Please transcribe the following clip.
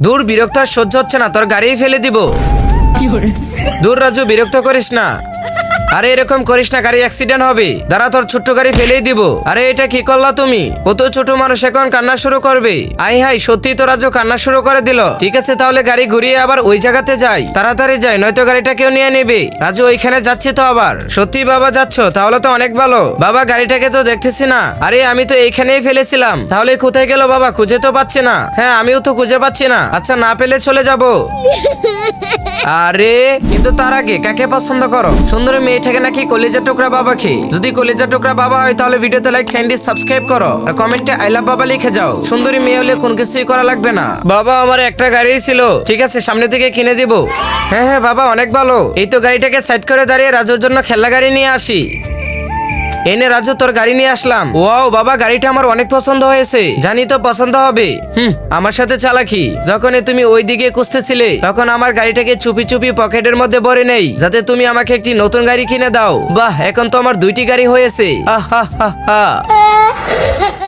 দূর বিরক্ত আর সহ্য হচ্ছে না, তোর গাড়ি ফেলে দিব। দূর রাজু, বিরক্ত করিস না। আরে এরকম করিস না, গাড়ি অ্যাক্সিডেন্ট হবে। দাঁড়া, তোর ছোট্ট গাড়ি ফেলেই দিব। আরে এটা কি করলা তুমি? ও তো ছোট মানুষ, এখন কান্না শুরু করবে। আই হাই, সত্যি তো রাজু কান্না শুরু করে দিল। ঠিক আছে, তাহলে গাড়ি ঘুরিয়ে আবার ওই জায়গাতে যাই। তাড়াতাড়ি যাই, নয়তো গাড়িটা কেউ নিয়ে নেবে। রাজু, ওইখানে যাচ্ছি তো আবার। সত্যি বাবা যাচ্ছ? তাহলে তো অনেক ভালো। বাবা গাড়িটাকে তো দেখতেছি না। আরে আমি তো এইখানেই ফেলেছিলাম। তাহলে কোথায় গেল বাবা? খুঁজে তো পাচ্ছি না। হ্যাঁ, আমিও তো খুঁজে পাচ্ছি না। আচ্ছা, না পেলে চলে যাব। আরে কিন্তু তার আগে কাকে পছন্দ করো? সুন্দরী মেয়েটাকে নাকি কলিজা টুকরা বাবা খেয়ে? যদি কলিজা টুকরা বাবা হয় তাহলে ভিডিওতে লাইক, চ্যানেলটি সাবস্ক্রাইব করো আর কমেন্টে আই লাভ বাবা লিখে যাও। সুন্দরী মেয়ে হলে কোন কিছুই করা লাগবে না। বাবা, আমার একটা গাড়ি ছিল। ঠিক আছে, সামনে থেকে কিনে দিব। হ্যাঁ হ্যাঁ বাবা, অনেক ভালো। এই তো গাড়িটাকে সাইড করে দাঁড়িয়ে রাজুর জন্য খেলনা গাড়ি নিয়ে আসি। এনে রাজু, তোর গাড়ি নিয়ে আসলাম। ওয়াও বাবা, গাড়িটা আমার অনেক পছন্দ হয়েছে। জানি তো পছন্দ হবে। আমার সাথে চালাকি। যখনই তুমি ওই দিকে খুঁজতেছিলে তখন আমার গাড়িটাকে চুপি চুপি পকেটের মধ্যে ভরে নেই, যাতে তুমি আমাকে একটি নতুন গাড়ি কিনে দাও। বাহ, এখন তো আমার দুইটি গাড়ি হয়েছে। আহ হা হা হা।